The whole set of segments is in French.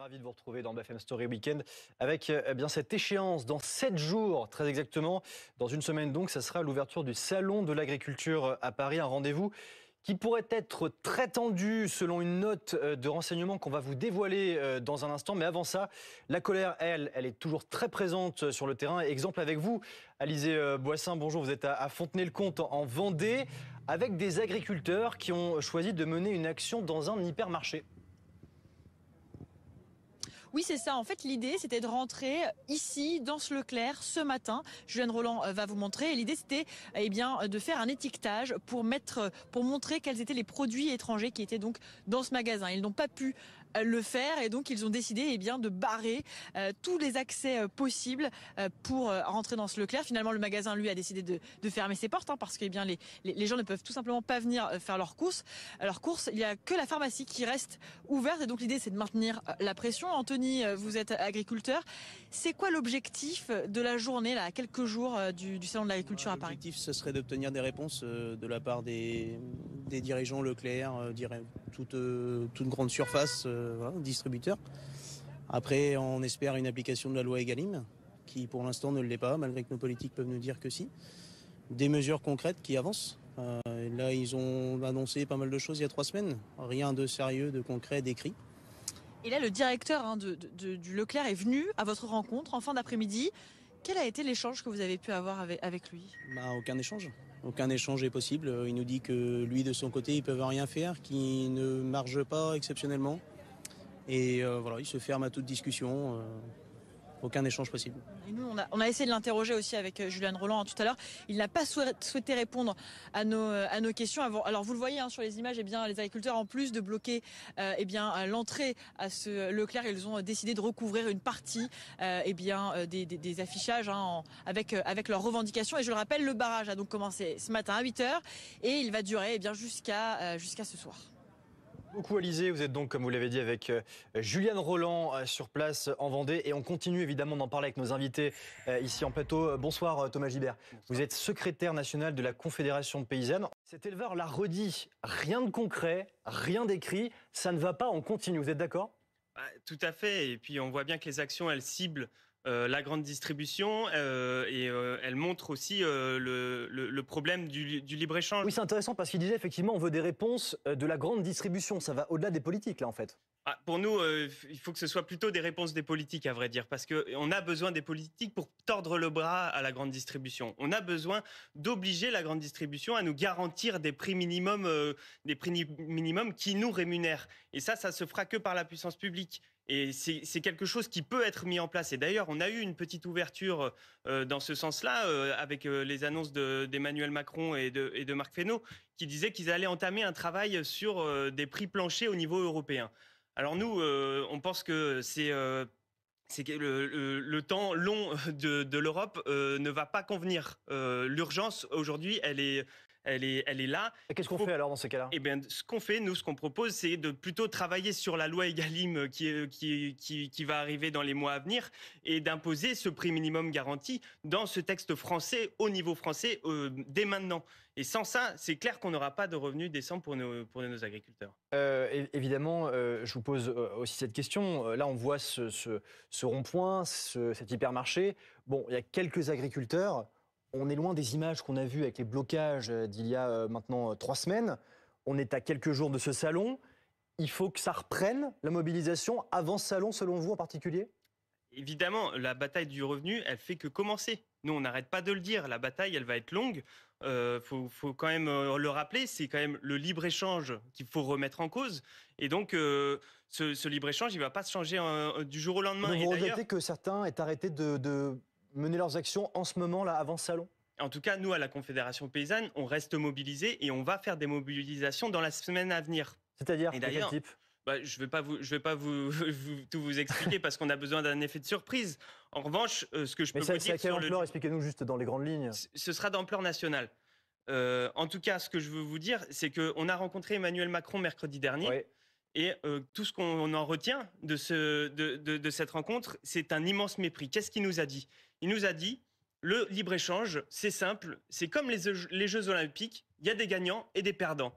Ravi de vous retrouver dans BFM Story Weekend avec bien cette échéance dans 7 jours, très exactement. Dans une semaine donc, ça sera l'ouverture du Salon de l'agriculture à Paris, un rendez-vous qui pourrait être très tendu selon une note de renseignement qu'on va vous dévoiler dans un instant. Mais avant ça, la colère, elle est toujours très présente sur le terrain. Exemple avec vous, Alizé Boissin, bonjour, vous êtes à Fontenay-le-Comte en Vendée, avec des agriculteurs qui ont choisi de mener une action dans un hypermarché. Oui, c'est ça. En fait, l'idée, c'était de rentrer ici, dans ce Leclerc, ce matin. Juliane Roland va vous montrer. Et l'idée, c'était de faire un étiquetage pour montrer quels étaient les produits étrangers qui étaient donc dans ce magasin. Ils n'ont pas pu le faire et donc ils ont décidé de barrer tous les accès possibles pour rentrer dans ce Leclerc. Finalement, le magasin, lui, a décidé de fermer ses portes parce que les gens ne peuvent tout simplement pas venir faire leurs courses. Il n'y a que la pharmacie qui reste ouverte et donc l'idée, c'est de maintenir la pression. Anthony, vous êtes agriculteur. C'est quoi l'objectif de la journée, là, à quelques jours du Salon de l'agriculture à Paris? L'objectif, ce serait d'obtenir des réponses de la part des dirigeants Leclerc, toute grande surface, distributeurs. Après, on espère une application de la loi Egalim, qui pour l'instant ne l'est pas, malgré que nos politiques peuvent nous dire que si. Des mesures concrètes qui avancent. Là, ils ont annoncé pas mal de choses il y a 3 semaines. Rien de sérieux, de concret, d'écrit. Et là, le directeur du Leclerc est venu à votre rencontre en fin d'après-midi. Quel a été l'échange que vous avez pu avoir avec lui? Aucun échange. Aucun échange est possible. Il nous dit que lui, de son côté, ils ne peuvent rien faire, qu'il ne marge pas exceptionnellement. Et il se ferme à toute discussion. Aucun échange possible. Et nous, on a essayé de l'interroger aussi avec Juliane Roland tout à l'heure. Il n'a pas souhaité répondre à nos questions. Alors vous le voyez sur les images, les agriculteurs, en plus de bloquer l'entrée à ce Leclerc, ils ont décidé de recouvrir une partie des affichages avec leurs revendications. Et je le rappelle, le barrage a donc commencé ce matin à 8h et il va durer jusqu'à ce soir. Beaucoup Alizé, vous êtes donc, comme vous l'avez dit, avec Juliane Roland sur place en Vendée. Et on continue évidemment d'en parler avec nos invités ici en plateau. Bonsoir Thomas Gibert. Bonsoir. Vous êtes secrétaire national de la Confédération paysanne. Cet éleveur l'a redit, rien de concret, rien d'écrit, ça ne va pas, on continue. Vous êtes d'accord ? Tout à fait. Et puis on voit bien que les actions, elles ciblent la grande distribution et elle montre aussi le problème du libre-échange. Oui, c'est intéressant parce qu'il disait effectivement on veut des réponses de la grande distribution. Ça va au-delà des politiques là en fait. Pour nous, il faut que ce soit plutôt des réponses des politiques, à vrai dire, parce qu'on a besoin des politiques pour tordre le bras à la grande distribution. On a besoin d'obliger la grande distribution à nous garantir des prix minimums qui nous rémunèrent. Et ça se fera que par la puissance publique. Et c'est quelque chose qui peut être mis en place. Et d'ailleurs, on a eu une petite ouverture dans ce sens-là avec les annonces d'Emmanuel Macron et de Marc Fesneau qui disaient qu'ils allaient entamer un travail sur des prix planchers au niveau européen. Alors nous, on pense que c'est que le temps long de l'Europe ne va pas convenir. L'urgence, aujourd'hui, elle est là. Et qu'est-ce qu'on fait alors dans ces cas-là ? Eh bien, ce qu'on propose, c'est de plutôt travailler sur la loi Egalim qui va arriver dans les mois à venir et d'imposer ce prix minimum garanti dans ce texte français, au niveau français, dès maintenant. Et sans ça, c'est clair qu'on n'aura pas de revenus décents pour nos agriculteurs. Évidemment, je vous pose aussi cette question. Là, on voit ce rond-point, cet hypermarché. Bon, il y a quelques agriculteurs. On est loin des images qu'on a vues avec les blocages d'il y a maintenant 3 semaines. On est à quelques jours de ce salon. Il faut que ça reprenne, la mobilisation, avant ce salon, selon vous en particulier ? Évidemment, la bataille du revenu, elle fait que commencer. Nous, on n'arrête pas de le dire. La bataille, elle va être longue. Faut quand même le rappeler. C'est quand même le libre-échange qu'il faut remettre en cause. Et donc, ce libre-échange, il ne va pas se changer du jour au lendemain. Donc vous regrettez que certains aient arrêté de mener leurs actions en ce moment, là, avant ce salon ? En tout cas, nous, à la Confédération paysanne, on reste mobilisés et on va faire des mobilisations dans la semaine à venir. C'est-à-dire, quel type ? Je vais pas tout vous expliquer parce qu'on a besoin d'un effet de surprise. En revanche, ce que je peux vous dire... Mais c'est à quelle ampleur ? Expliquez-nous juste dans les grandes lignes. Ce sera d'ampleur nationale. En tout cas, ce que je veux vous dire, c'est qu'on a rencontré Emmanuel Macron mercredi dernier. Oui. Et tout ce qu'on en retient de cette rencontre, c'est un immense mépris. Qu'est-ce qu'il nous a dit ? Il nous a dit, le libre-échange, c'est simple, c'est comme les Jeux Olympiques, il y a des gagnants et des perdants.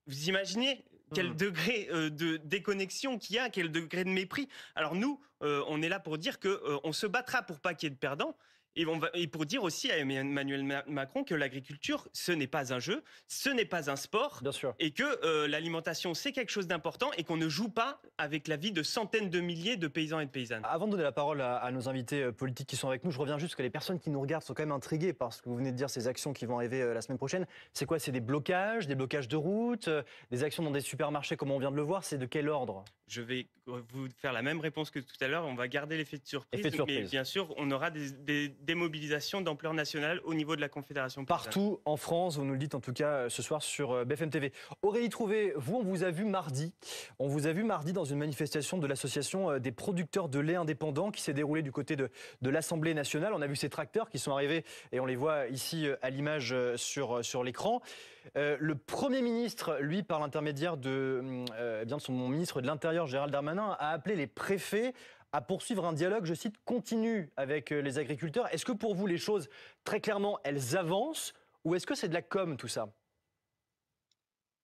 Vous imaginez quel degré de déconnexion qu'il y a, quel degré de mépris. Alors nous, on est là pour dire qu'on se battra pour pas qu'il y ait de perdants. Et pour dire aussi à Emmanuel Macron que l'agriculture, ce n'est pas un jeu, ce n'est pas un sport, Bien sûr. et que l'alimentation, c'est quelque chose d'important et qu'on ne joue pas avec la vie de centaines de milliers de paysans et de paysannes. Avant de donner la parole à nos invités politiques qui sont avec nous, je reviens juste parce que les personnes qui nous regardent sont quand même intriguées par ce que vous venez de dire, ces actions qui vont arriver la semaine prochaine. C'est quoi? C'est des blocages de routes, des actions dans des supermarchés comme on vient de le voir? C'est de quel ordre? Je vais vous faire la même réponse que tout à l'heure. On va garder l'effet de surprise. Mais bien sûr, on aura des mobilisations d'ampleur nationale au niveau de la Confédération paysanne. Partout en France, vous nous le dites en tout cas ce soir sur BFM TV. Aurélie Trouvé, vous, on vous a vu mardi. On vous a vu mardi dans une manifestation de l'association des producteurs de lait indépendants qui s'est déroulée du côté de l'Assemblée nationale. On a vu ces tracteurs qui sont arrivés et on les voit ici à l'image sur l'écran. Le Premier ministre, lui, par l'intermédiaire de son ministre de l'Intérieur, Gérald Darmanin, a appelé les préfets à poursuivre un dialogue, je cite, continu avec les agriculteurs. Est-ce que pour vous, les choses, très clairement, elles avancent ou est-ce que c'est de la com, tout ça?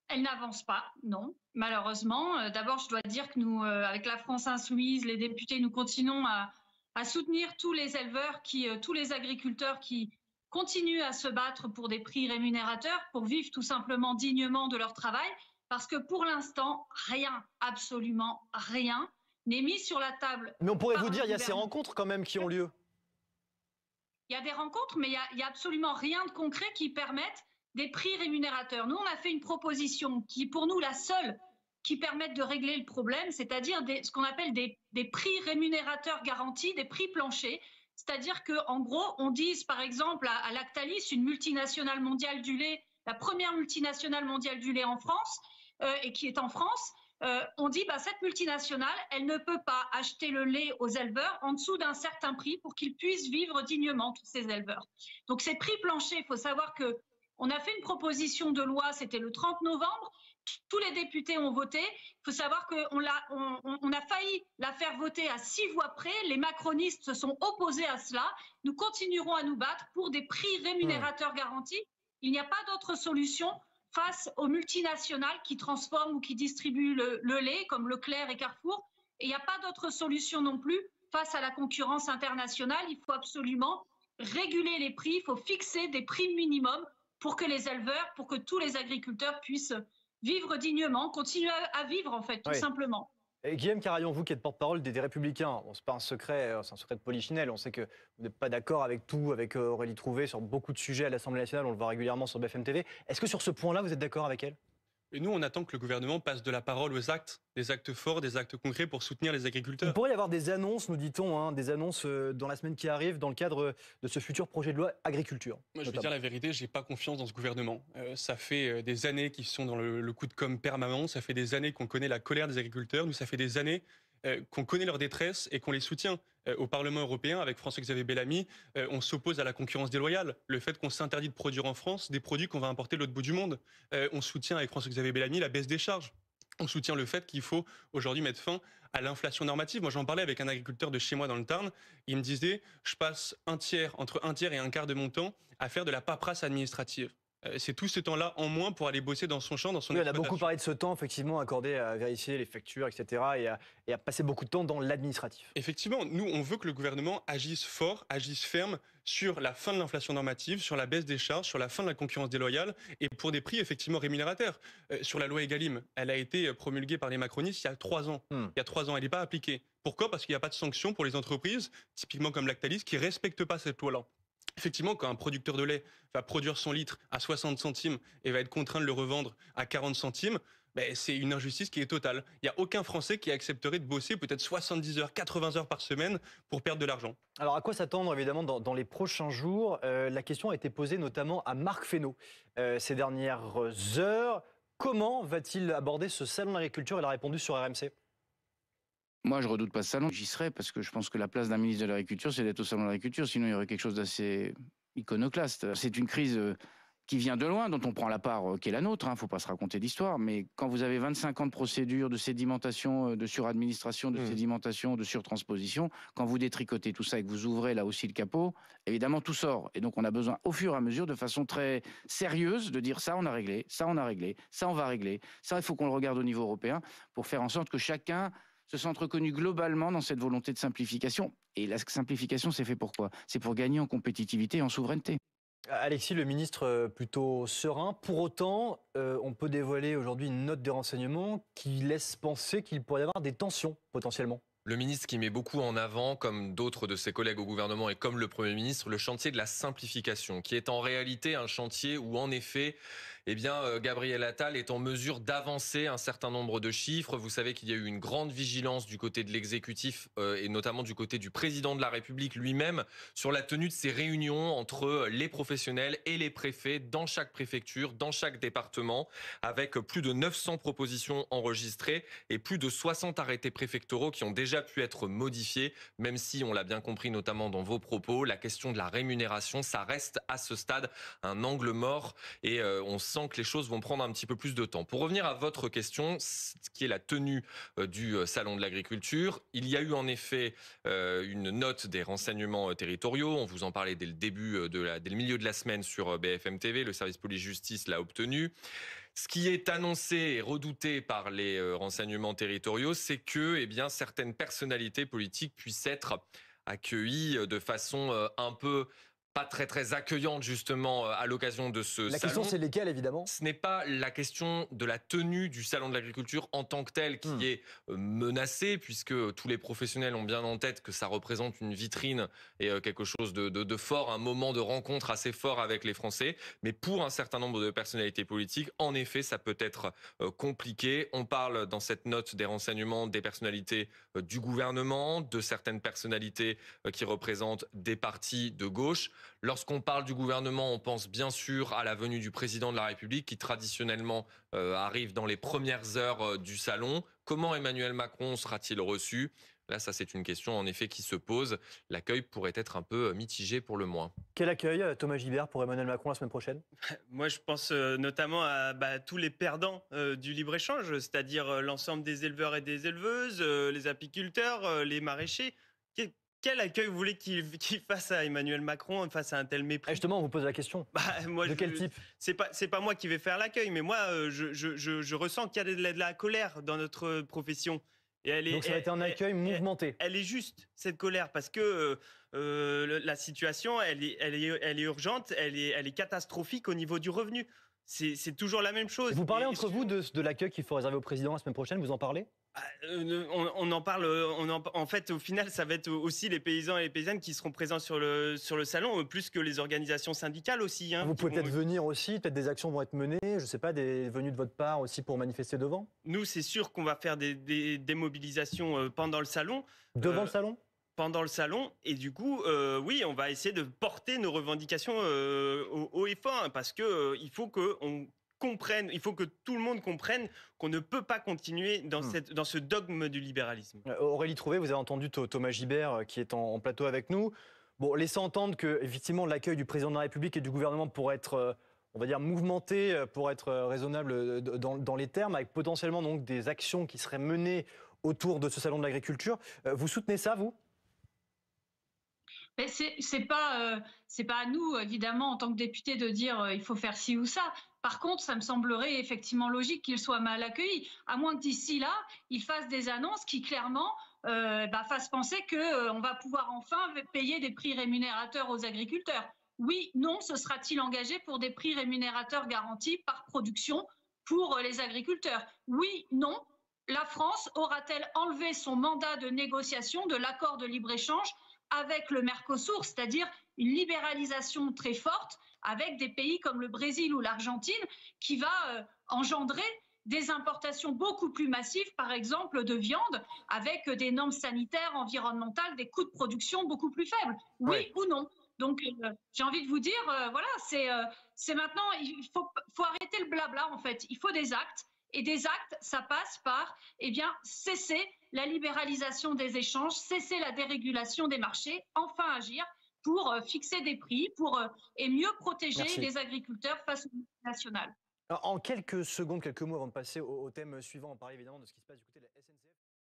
Elles n'avancent pas, non, malheureusement. D'abord, je dois dire que nous, avec la France Insoumise, les députés, nous continuons à soutenir tous les éleveurs, tous les agriculteurs qui continuent à se battre pour des prix rémunérateurs, pour vivre tout simplement dignement de leur travail, parce que pour l'instant, rien, absolument rien, n'est mis sur la table. Mais on pourrait vous dire, il y a ces rencontres quand même qui ont lieu. Il y a des rencontres, mais il y a absolument rien de concret qui permette des prix rémunérateurs. Nous, on a fait une proposition qui est pour nous la seule qui permette de régler le problème, c'est-à-dire ce qu'on appelle des prix rémunérateurs garantis, des prix planchers. C'est-à-dire qu'en gros, on dise par exemple à Lactalis, une multinationale mondiale du lait, la première multinationale mondiale du lait en France, et qui est en France, on dit cette multinationale, elle ne peut pas acheter le lait aux éleveurs en dessous d'un certain prix pour qu'ils puissent vivre dignement, tous ces éleveurs. Donc ces prix planchers, il faut savoir qu'on a fait une proposition de loi, c'était le 30 novembre, tous les députés ont voté. Il faut savoir qu'on a failli la faire voter à 6 voix près. Les macronistes se sont opposés à cela. Nous continuerons à nous battre pour des prix rémunérateurs garantis. Il n'y a pas d'autre solution face aux multinationales qui transforment ou qui distribuent le lait, comme Leclerc et Carrefour. Et il n'y a pas d'autre solution non plus face à la concurrence internationale. Il faut absolument réguler les prix. Il faut fixer des prix minimums pour que les éleveurs, pour que tous les agriculteurs puissent vivre dignement, continuer à vivre en fait, tout simplement. Et Guillaume Carayon, vous qui êtes porte-parole des Républicains, bon, c'est pas un secret, c'est un secret de polichinelle. On sait que vous n'êtes pas d'accord avec tout, avec Aurélie Trouvé sur beaucoup de sujets à l'Assemblée nationale. On le voit régulièrement sur BFM TV. Est-ce que sur ce point-là, vous êtes d'accord avec elle? Et nous, on attend que le gouvernement passe de la parole aux actes, des actes forts, des actes concrets pour soutenir les agriculteurs. Il pourrait y avoir des annonces, nous dit-on, des annonces dans la semaine qui arrive dans le cadre de ce futur projet de loi agriculture. Moi, je vais dire la vérité, j'ai pas confiance dans ce gouvernement. Ça fait des années qu'ils sont dans le coup de com' permanent, ça fait des années qu'on connaît la colère des agriculteurs, nous, ça fait des années qu'on connaît leur détresse et qu'on les soutient. Au Parlement européen, avec François-Xavier Bellamy, on s'oppose à la concurrence déloyale. Le fait qu'on s'interdit de produire en France des produits qu'on va importer de l'autre bout du monde. On soutient avec François-Xavier Bellamy la baisse des charges. On soutient le fait qu'il faut aujourd'hui mettre fin à l'inflation normative. Moi, j'en parlais avec un agriculteur de chez moi dans le Tarn. Il me disait, je passe entre un tiers et un quart de mon temps à faire de la paperasse administrative. C'est tout ce temps-là en moins pour aller bosser dans son champ, dans son exploitation. On a beaucoup parlé de ce temps, effectivement, accordé à vérifier les factures, etc. et à passer beaucoup de temps dans l'administratif. Effectivement, nous, on veut que le gouvernement agisse fort, agisse ferme sur la fin de l'inflation normative, sur la baisse des charges, sur la fin de la concurrence déloyale et pour des prix effectivement rémunérateurs. Sur la loi Egalim, elle a été promulguée par les macronistes il y a 3 ans. Il y a 3 ans, elle n'est pas appliquée. Pourquoi? Parce qu'il n'y a pas de sanctions pour les entreprises, typiquement comme Lactalis, qui ne respectent pas cette loi-là. Effectivement, quand un producteur de lait va produire son litre à 60 centimes et va être contraint de le revendre à 40 centimes, c'est une injustice qui est totale. Il n'y a aucun Français qui accepterait de bosser peut-être 70 heures, 80 heures par semaine pour perdre de l'argent. Alors à quoi s'attendre évidemment dans les prochains jours? La question a été posée notamment à Marc Fesneau ces dernières heures. Comment va-t-il aborder ce salon de l'agriculture? Il a répondu sur RMC. Moi, je redoute pas ce salon. J'y serai parce que je pense que la place d'un ministre de l'Agriculture, c'est d'être au salon de l'agriculture. Sinon, il y aurait quelque chose d'assez iconoclaste. C'est une crise qui vient de loin, dont on prend la part qui est la nôtre, faut pas se raconter d'histoire, mais quand vous avez 25 ans de procédure, de sédimentation, de suradministration, de sédimentation, de surtransposition, quand vous détricotez tout ça et que vous ouvrez là aussi le capot, évidemment tout sort. Et donc on a besoin au fur et à mesure, de façon très sérieuse, de dire ça on a réglé, ça on a réglé, ça on va régler, ça il faut qu'on le regarde au niveau européen, pour faire en sorte que chacun se sente reconnu globalement dans cette volonté de simplification. Et la simplification, c'est fait pour quoi? C'est pour gagner en compétitivité et en souveraineté. Alexis, le ministre plutôt serein. Pour autant, on peut dévoiler aujourd'hui une note des renseignements qui laisse penser qu'il pourrait y avoir des tensions potentiellement. Le ministre qui met beaucoup en avant, comme d'autres de ses collègues au gouvernement et comme le Premier ministre, le chantier de la simplification, qui est en réalité un chantier où, en effet, Gabriel Attal est en mesure d'avancer un certain nombre de chiffres. Vous savez qu'il y a eu une grande vigilance du côté de l'exécutif et notamment du côté du président de la République lui-même sur la tenue de ces réunions entre les professionnels et les préfets dans chaque préfecture, dans chaque département, avec plus de 900 propositions enregistrées et plus de 60 arrêtés préfectoraux qui ont déjà pu être modifiés, même si, on l'a bien compris notamment dans vos propos, la question de la rémunération, ça reste à ce stade un angle mort et on sent que les choses vont prendre un petit peu plus de temps. Pour revenir à votre question, ce qui est la tenue du Salon de l'agriculture, il y a eu en effet une note des renseignements territoriaux. On vous en parlait dès le début, dès le milieu de la semaine sur BFM TV. Le service police-justice l'a obtenu. Ce qui est annoncé et redouté par les renseignements territoriaux, c'est que certaines personnalités politiques puissent être accueillies de façon un peu pas très accueillante justement à l'occasion de ce salon. La question, c'est lesquelles, évidemment? Ce n'est pas la question de la tenue du salon de l'agriculture en tant que tel qui est menacée, puisque tous les professionnels ont bien en tête que ça représente une vitrine et quelque chose de fort, un moment de rencontre assez fort avec les Français. Mais pour un certain nombre de personnalités politiques, en effet, ça peut être compliqué. On parle dans cette note des renseignements des personnalités du gouvernement, de certaines personnalités qui représentent des partis de gauche. Lorsqu'on parle du gouvernement, on pense bien sûr à la venue du président de la République qui traditionnellement arrive dans les premières heures du salon. Comment Emmanuel Macron sera-t-il reçu? Là, ça c'est une question en effet qui se pose. L'accueil pourrait être un peu mitigé pour le moins. Quel accueil, Thomas Gibert, pour Emmanuel Macron la semaine prochaine? Moi, je pense notamment à tous les perdants du libre-échange, c'est-à-dire l'ensemble des éleveurs et des éleveuses, les apiculteurs, les maraîchers. Quel accueil vous voulez qu'il fasse à Emmanuel Macron face à un tel mépris? Justement, on vous pose la question. De quel type? C'est pas moi qui vais faire l'accueil, mais moi, je ressens qu'il y a de la colère dans notre profession. Et donc ça va être un accueil mouvementé. Elle est juste, cette colère, parce que la situation, elle est urgente, elle est catastrophique au niveau du revenu. C'est toujours la même chose. Vous parlez entre vous de l'accueil qu'il faut réserver au président la semaine prochaine, vous en parlez? On en parle. En fait, au final, ça va être aussi les paysans et les paysannes qui seront présents sur le salon, plus que les organisations syndicales aussi. Vous pouvez peut-être venir aussi, peut-être des actions vont être menées, je ne sais pas, des venues de votre part aussi pour manifester devant? Nous, c'est sûr qu'on va faire des mobilisations pendant le salon. Devant le salon? Pendant le salon, et du coup, oui, on va essayer de porter nos revendications haut et fort, parce que il faut qu'on comprenne, il faut que tout le monde comprenne qu'on ne peut pas continuer dans ce dogme du libéralisme. Aurélie Trouvé, vous avez entendu Thomas Gibert qui est en plateau avec nous. Bon, laissant entendre que effectivement l'accueil du président de la République et du gouvernement pourrait être, on va dire, mouvementé, pour être raisonnable dans les termes, avec potentiellement donc des actions qui seraient menées autour de ce salon de l'agriculture. Vous soutenez ça, vous? Mais c'est pas à nous, évidemment, en tant que députés, de dire il faut faire ci ou ça. Par contre, ça me semblerait effectivement logique qu'il soit mal accueilli, à moins que d'ici là, il fasse des annonces qui clairement fassent penser qu'on va pouvoir enfin payer des prix rémunérateurs aux agriculteurs. Oui, non, se sera-t-il engagé pour des prix rémunérateurs garantis par production pour les agriculteurs? Oui, non. La France aura-t-elle enlevé son mandat de négociation de l'accord de libre-échange avec le Mercosur, c'est-à-dire une libéralisation très forte avec des pays comme le Brésil ou l'Argentine, qui va engendrer des importations beaucoup plus massives, par exemple de viande, avec des normes sanitaires, environnementales, des coûts de production beaucoup plus faibles. Oui ou non? Donc j'ai envie de vous dire, voilà, c'est maintenant, il faut arrêter le blabla en fait. Il faut des actes. Et des actes, ça passe par cesser la libéralisation des échanges, cesser la dérégulation des marchés, enfin agir, pour fixer des prix et mieux protéger Merci. les agriculteurs face aux multinationales. En quelques secondes, quelques mots avant de passer au thème suivant, on parle évidemment de ce qui se passe du côté de la SNCF.